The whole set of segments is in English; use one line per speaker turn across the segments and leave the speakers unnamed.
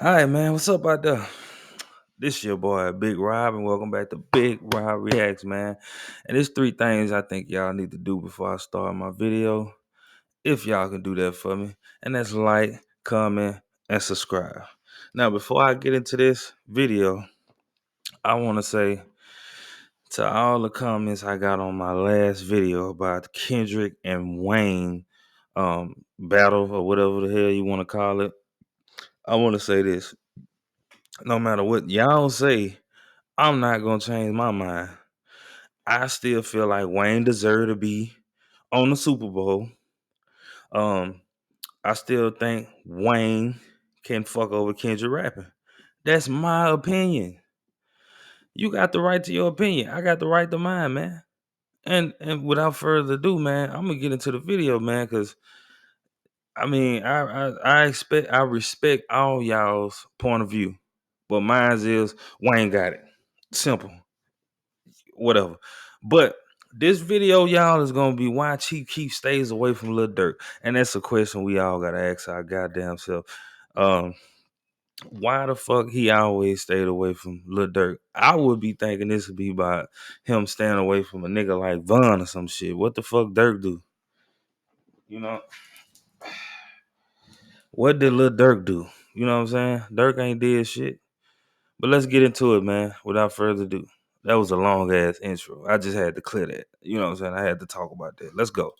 Alright, man, what's up out there? This your boy Big Rob, and welcome back to Big Rob Reacts, man. And there's three things I think y'all need to do before I start my video. If y'all can do that for me. And that's like, comment, and subscribe. Now, before I get into this video, I want to say to all the comments I got on my last video about Kendrick and Wayne battle or whatever the hell you want to call it. I want to say this. No matter what y'all say, I'm not gonna change my mind. I still feel like Wayne deserved to be on the Super Bowl. Um, I still think Wayne can fuck over Kendrick rapping. That's my opinion. You got the right to your opinion. I got the right to mine, man. And without further ado, man, I'm gonna get into the video, man, because I mean, I respect all y'all's point of view, but mine is Wayne got it. Simple. Whatever. But this video, y'all, is gonna be why Chief Keef stays away from Lil Durk. And that's a question we all gotta ask our goddamn self. Why the fuck he always stayed away from Lil Durk? I would be thinking this would be about him staying away from a nigga like Von or some shit. What the fuck Durk do? You know? What did Lil Durk do? You know what I'm saying? Durk ain't did shit. But let's get into it, man, without further ado. That was a long ass intro. I just had to clear that. You know what I'm saying? I had to talk about that. Let's go.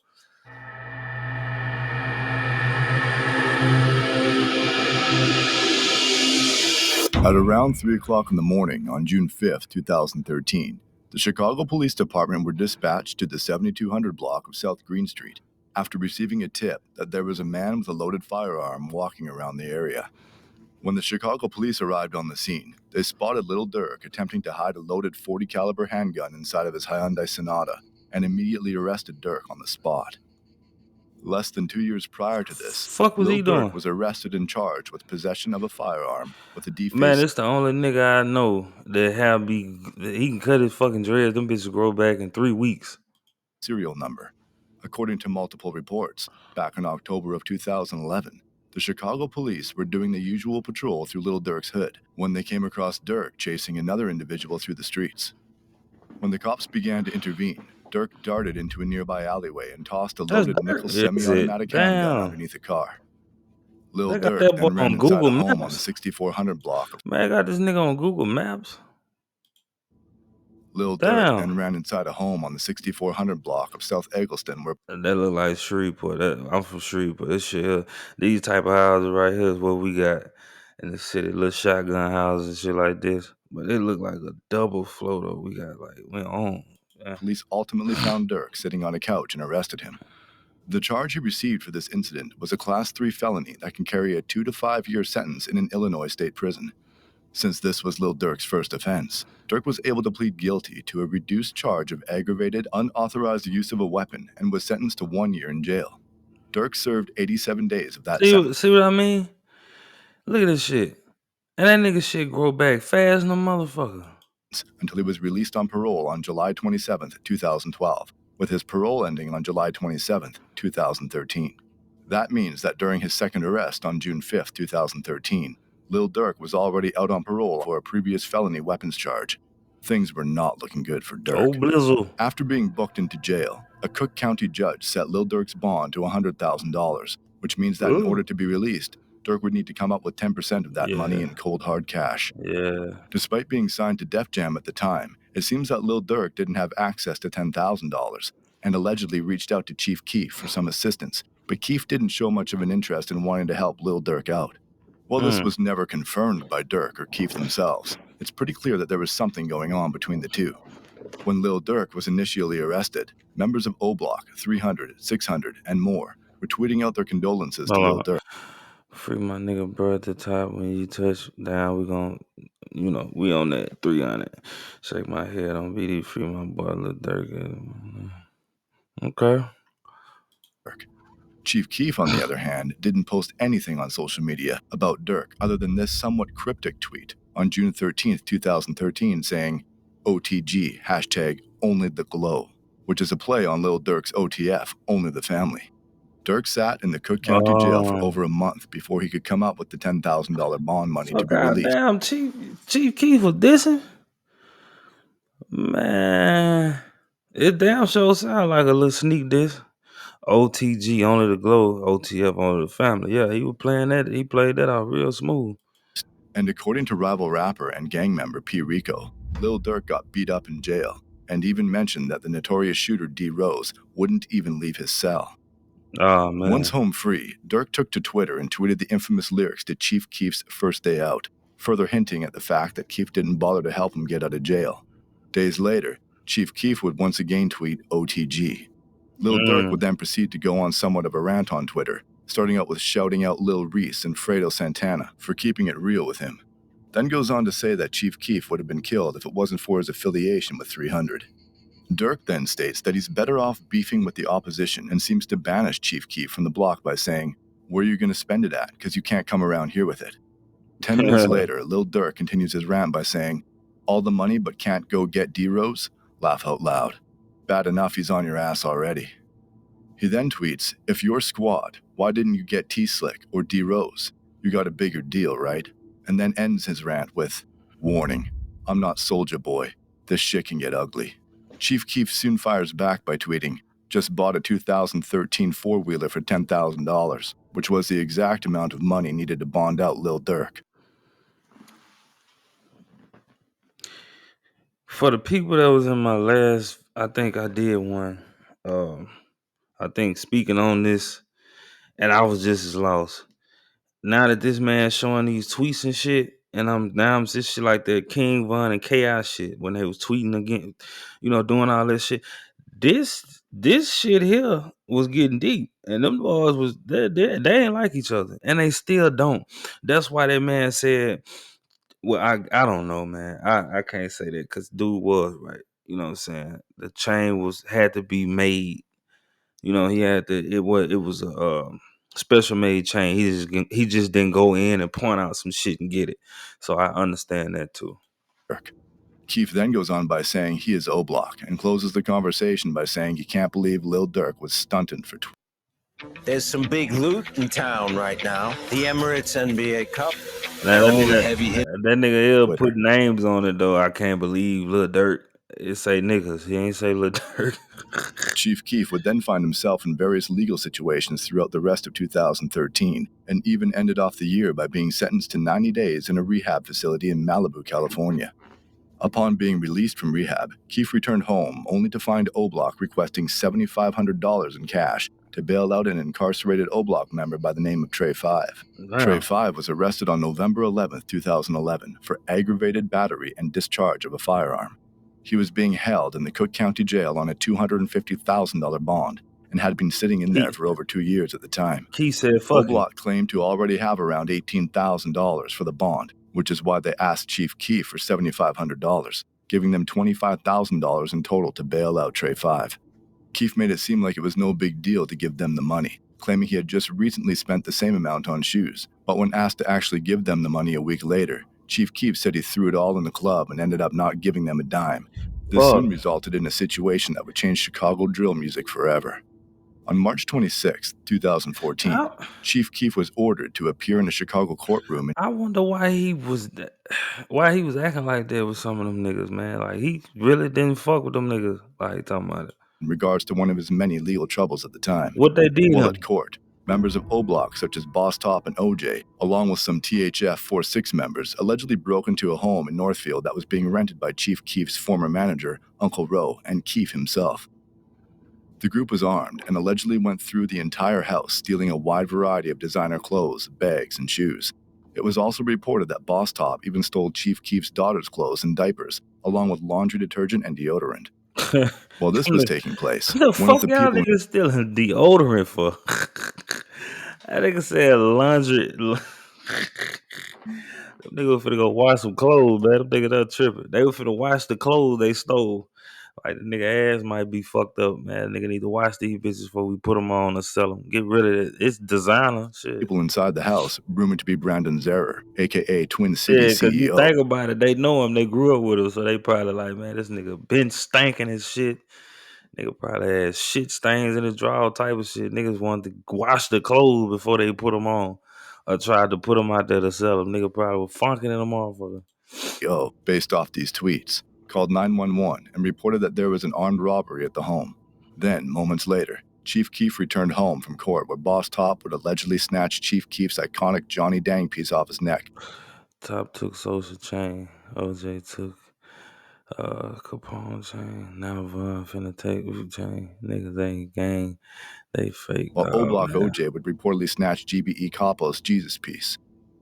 At around 3 o'clock in the morning on June 5th, 2013, the Chicago Police Department were dispatched to the 7200 block of South Green Street after receiving a tip that there was a man with a loaded firearm walking around the area. When the Chicago police arrived on the scene, they spotted Lil Durk attempting to hide a loaded .40 caliber handgun inside of his Hyundai Sonata and immediately arrested Durk on the spot. Less than 2 years prior to this,
Fuck was
Lil
he
Durk
doing?
was arrested and charged with possession of a firearm with a defaced
Man, it's the only nigga I know that he can cut his fucking dreads. Them bitches grow back in 3 weeks.
serial number. According to multiple reports, back in October of 2011, the Chicago police were doing the usual patrol through Lil Durk's hood when they came across Durk chasing another individual through the streets. When the cops began to intervene, Durk darted into a nearby alleyway and tossed a
That's
loaded nickel
Durk. Is it?
semi-automatic handgun
Damn.
underneath a car. Lil
They got
Durk
that boy
then ran
on
inside
Google
a home on the
Maps.
6400 block of
Man, I got this nigga on Google Maps.
Lil Durk
Damn.
then ran inside a home on the 6400 block of South Eggleston where
That look like Shreveport. I'm from Shreveport. This shit here, these type of houses right here is what we got in the city. Little shotgun houses and shit like this. But it look like a double flow though. We on. Yeah.
police ultimately found Durk sitting on a couch and arrested him. The charge he received for this incident was a Class 3 felony that can carry a 2 to 5 year sentence in an Illinois state prison. Since this was Lil Durk's first offense, Durk was able to plead guilty to a reduced charge of aggravated, unauthorized use of a weapon and was sentenced to 1 year in jail. Durk served 87 days of that sentence
See what I mean? Look at this shit. And that nigga shit grow back fast, no motherfucker.
until he was released on parole on July 27, 2012, with his parole ending on July 27, 2013. That means that during his second arrest on June 5, 2013, Lil Durk was already out on parole for a previous felony weapons charge. Things were not looking good for Durk.
Oh, Blizzle.
After being booked into jail, a Cook County judge set Lil Durk's bond to $100,000, which means that in order to be released, Durk would need to come up with 10% of that money in cold hard cash.
Yeah.
Despite being signed to Def Jam at the time, it seems that Lil Durk didn't have access to $10,000 and allegedly reached out to Chief Keef for some assistance, but Keef didn't show much of an interest in wanting to help Lil Durk out. While this was never confirmed by Durk or Keef themselves, it's pretty clear that there was something going on between the two. When Lil Durk was initially arrested, members of O Block, 300, 600, and more were tweeting out their condolences to Lil Durk.
Free my nigga bro at the top. When you touch down, we gon', we on that 300. Shake my head on BD. Free my boy Lil Durk. Okay.
Chief Keef, on the other hand, didn't post anything on social media about Durk other than this somewhat cryptic tweet on June 13, 2013 saying, OTG, hashtag only the glow, which is a play on Lil Durk's OTF, only the family. Durk sat in the Cook County Jail for
Oh,
over a month before he could come up with the $10,000 bond money
so
to be released.
goddamn, Chief Keef was dissing, man. It damn sure sound like a little sneak diss. OTG only the glow, OTF only the family. Yeah, he was playing that. He played that out real smooth.
And according to rival rapper and gang member P. Rico, Lil Durk got beat up in jail and even mentioned that the notorious shooter D. Rose wouldn't even leave his cell.
Oh
Once
man.
home free, Durk took to Twitter and tweeted the infamous lyrics to Chief Keef's First Day Out, further hinting at the fact that Keef didn't bother to help him get out of jail. Days later, Chief Keef would once again tweet OTG. Lil Durk would
Mm.
then proceed to go on somewhat of a rant on Twitter, starting out with shouting out Lil Reese and Fredo Santana for keeping it real with him. Then goes on to say that Chief Keef would have been killed if it wasn't for his affiliation with 300. Durk then states that he's better off beefing with the opposition and seems to banish Chief Keef from the block by saying, "Where are you going to spend it at? Because you can't come around here with it." 10 minutes later, Lil Durk continues his rant by saying, "All the money but can't go get D-Rose? Laugh out loud. Bad enough he's on your ass already." He then tweets, "If you're squad, why didn't you get T-Slick or D-Rose? You got a bigger deal, right?" And then ends his rant with, "Warning, I'm not Soulja Boy. This shit can get ugly." Chief Keef soon fires back by tweeting, "Just bought a 2013 four-wheeler for $10,000, which was the exact amount of money needed to bond out Lil Durk."
For the people that was in my last, I think I did one. Um, I think speaking on this, and I was just as lost. Now that this man showing these tweets and shit, and I'm this shit like the King Von and Chaos shit when they was tweeting again, doing all this shit. This shit here was getting deep, and them boys was they ain't like each other, and they still don't. That's why that man said, "Well, I don't know, man. I can't say that because dude was right. You know what I'm saying? The chain had to be made. He had to. It was a special made chain. He just didn't go in and point out some shit and get it. So I understand that too."
Keef then goes on by saying he is O-Block and closes the conversation by saying he can't believe Lil Durk was stunting for
There's some big loot in town right now. The Emirates NBA Cup
Now
and
that
all the
nigga,
heavy hit.
that nigga ill
Twitter.
put names on it though. I can't believe Lil Durk. It say niggas. He ain't say Lil Durk.
Chief Keef would then find himself in various legal situations throughout the rest of 2013, and even ended off the year by being sentenced to 90 days in a rehab facility in Malibu, California. Upon being released from rehab, Keef returned home only to find O-Block requesting $7,500 in cash to bail out an incarcerated O-Block member by the name of Trey 5. Trey
Damn.
5 was arrested on November 11, 2011 for aggravated battery and discharge of a firearm. He was being held in the Cook County Jail on a $250,000 bond and had been sitting in there for over 2 years at the time.
He said, "Fuck it."
O-Block claimed to already have around $18,000 for the bond, which is why they asked Chief Keef for $7,500, giving them $25,000 in total to bail out Trey 5. Keef made it seem like it was no big deal to give them the money, claiming he had just recently spent the same amount on shoes. But when asked to actually give them the money a week later, Chief Keef said he threw it all in the club and ended up not giving them a dime. This
Fuck.
soon resulted in a situation that would change Chicago drill music forever. On March 26, 2014,
I,
Chief Keef was ordered to appear in a Chicago courtroom
I wonder why why he was acting like that with some of them niggas, man. Like he really didn't fuck with them niggas. Like talking about it.
in regards to one of his many legal troubles at the time.
What they did
While
him?
at court, members of O-Block such as Boss Top and OJ, along with some THF 46 members, allegedly broke into a home in Northfield that was being rented by Chief Keef's former manager, Uncle Ro, and Keef himself. The group was armed and allegedly went through the entire house, stealing a wide variety of designer clothes, bags, and shoes. It was also reported that Boss Top even stole Chief Keef's daughter's clothes and diapers, along with laundry detergent and deodorant. While this was taking place,
The
one of
fuck
the
y'all
people
niggas stealing deodorant for? That nigga said laundry. Them niggas finna go wash some clothes, man. Them niggas done tripping. They were finna wash the clothes they stole. Like the nigga ass might be fucked up, man. Nigga need to wash these bitches before we put them on and sell them. Get rid of it. It's designer shit.
inside the house, rumored to be Brandon Zerer, aka Twin City
Yeah, cause you
CEO,
think about it, they know him. They grew up with him, so they probably like, man, this nigga been stanking his shit. Nigga probably had shit stains in his drawer, type of shit. Niggas wanted to wash the clothes before they put them on, or tried to put them out there to sell them. Nigga probably was funking in the motherfucker.
Based off these tweets, called 911 and reported that there was an armed robbery at the home. Then, moments later, Chief Keef returned home from court where Boss Top would allegedly snatch Chief Keef's iconic Johnny Dang piece off his neck.
Top took social chain. OJ took Capone chain. Now Von finna take Wu chain. Niggas ain't gang. They fake.
While O
Oh
Block
man.
OJ would reportedly snatch GBE Capo's Jesus piece.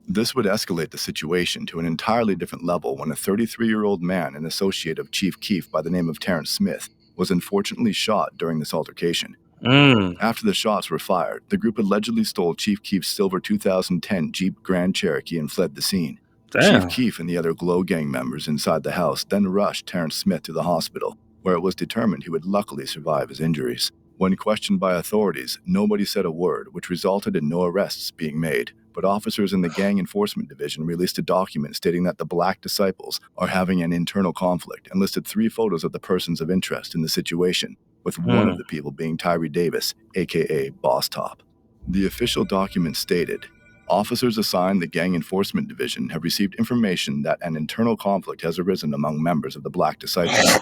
This would escalate the situation to an entirely different level when a 33-year-old man, an associate of Chief Keef by the name of Terrence Smith, was unfortunately shot during this altercation. After the shots were fired, the group allegedly stole Chief Keef's silver 2010 Jeep Grand Cherokee and fled the scene. Chief
Damn.
Keef and the other Glow Gang members inside the house then rushed Terrence Smith to the hospital, where it was determined he would luckily survive his injuries. When questioned by authorities, nobody said a word, which resulted in no arrests being made. But officers in the Gang Enforcement Division released a document stating that the Black Disciples are having an internal conflict and listed 3 photos of the persons of interest in the situation, with one of the people being Tyree Davis, aka Boss Top. The official document stated, officers assigned the Gang Enforcement Division have received information that an internal conflict has arisen among members of the Black Disciples.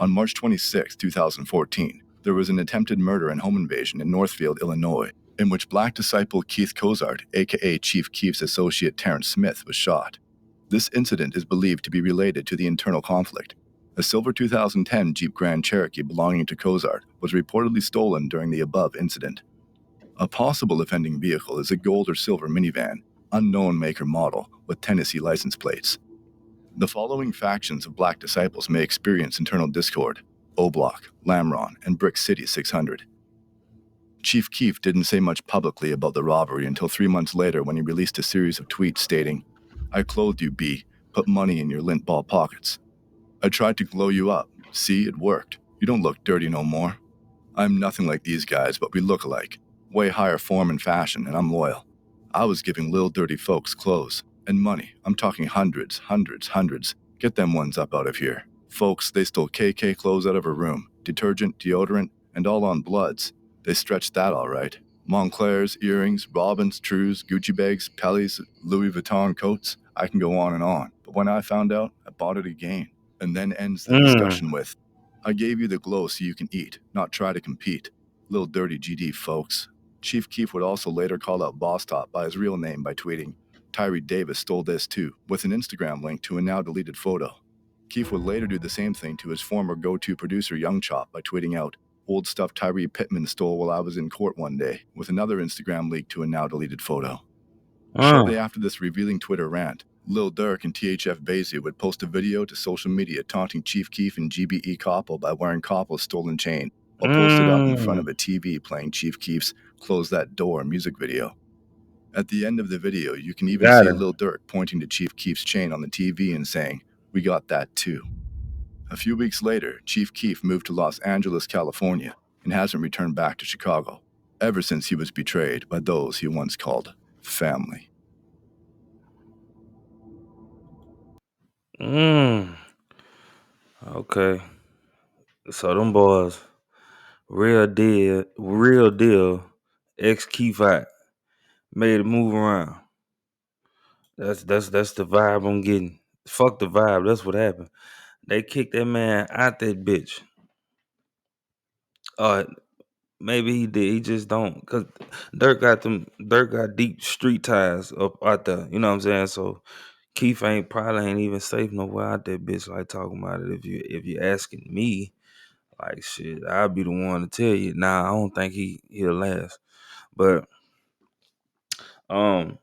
On March 26, 2014, there was an attempted murder and home invasion in Northfield, Illinois, in which Black disciple Keith Cozart, aka Chief Keef's associate Terrence Smith, was shot. This incident is believed to be related to the internal conflict. A silver 2010 Jeep Grand Cherokee belonging to Cozart was reportedly stolen during the above incident. A possible offending vehicle is a gold or silver minivan, unknown make or model, with Tennessee license plates. The following factions of Black disciples may experience internal discord: O-Block, Lamron, and Brick City 600. Chief Keef didn't say much publicly about the robbery until 3 months later when he released a series of tweets stating, "I clothed you, B. Put money in your lint ball pockets. I tried to glow you up. See, it worked. You don't look dirty no more. I'm nothing like these guys, but we look alike. Way higher form and fashion, and I'm loyal. I was giving Lil Dirty folks clothes. And money. I'm talking hundreds. Get them ones up out of here. Folks, they stole KK clothes out of her room. Detergent, deodorant, and all on Bloods. They stretched that all right. Montclair's, earrings, Robins, Trues, Gucci bags, Pellies, Louis Vuitton coats. I can go on and on. But when I found out, I bought it again." And then ends the discussion with, "I gave you the glow so you can eat, not try to compete. Lil Dirty GD, folks." Chief Keef would also later call out Boss Top by his real name by tweeting, "Tyree Davis stole this too," with an Instagram link to a now deleted photo. Keef would later do the same thing to his former go-to producer Young Chop by tweeting out, "Old stuff Tyree Pittman stole while I was in court one day," with another Instagram link to a now deleted photo. Shortly after this revealing Twitter rant, Lil Durk and THF Basie would post a video to social media taunting Chief Keef and GBE Koppel by wearing Koppel's stolen chain, while posted up in front of a TV playing Chief Keef's "Close That Door" music video. At the end of the video, you can even
Got
see
him.
Lil Durk pointing to Chief Keef's chain on the TV and saying, "We got that too." A few weeks later, Chief Keef moved to Los Angeles, California, and hasn't returned back to Chicago, ever since he was betrayed by those he once called family.
Okay. So them boys, real deal, ex Keef out, made a move around. That's the vibe I'm getting. Fuck the vibe. That's what happened. They kicked that man out that bitch. Uh maybe he did. He just don't, cause Dirk got deep street ties up out there. You know what I'm saying? So Keith probably ain't even safe nowhere out that bitch, like talking about it. If you asking me, like shit, I'll be the one to tell you. Nah, I don't think he'll last. But um,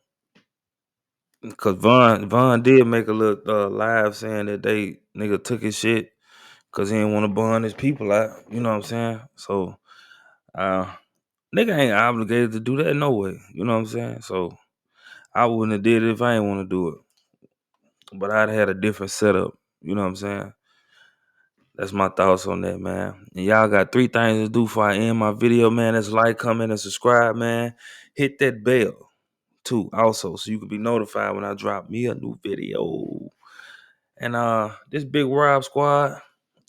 cause Von did make a little live saying that they nigga took his shit cause he didn't want to bond his people out. You know what I'm saying? So uh, nigga ain't obligated to do that no way. You know what I'm saying? So I wouldn't have did it if I ain't want to do it. But I'd had a different setup. You know what I'm saying? That's my thoughts on that, man. And y'all got 3 things to do before I end my video, man. That's like, comment, and subscribe, man. Hit that bell, too, also, so you can be notified when I drop me a new video. And this Big Rob Squad,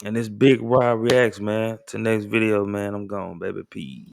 And this Big Rob reacts, man. Till next video, man. I'm gone, baby. Peace.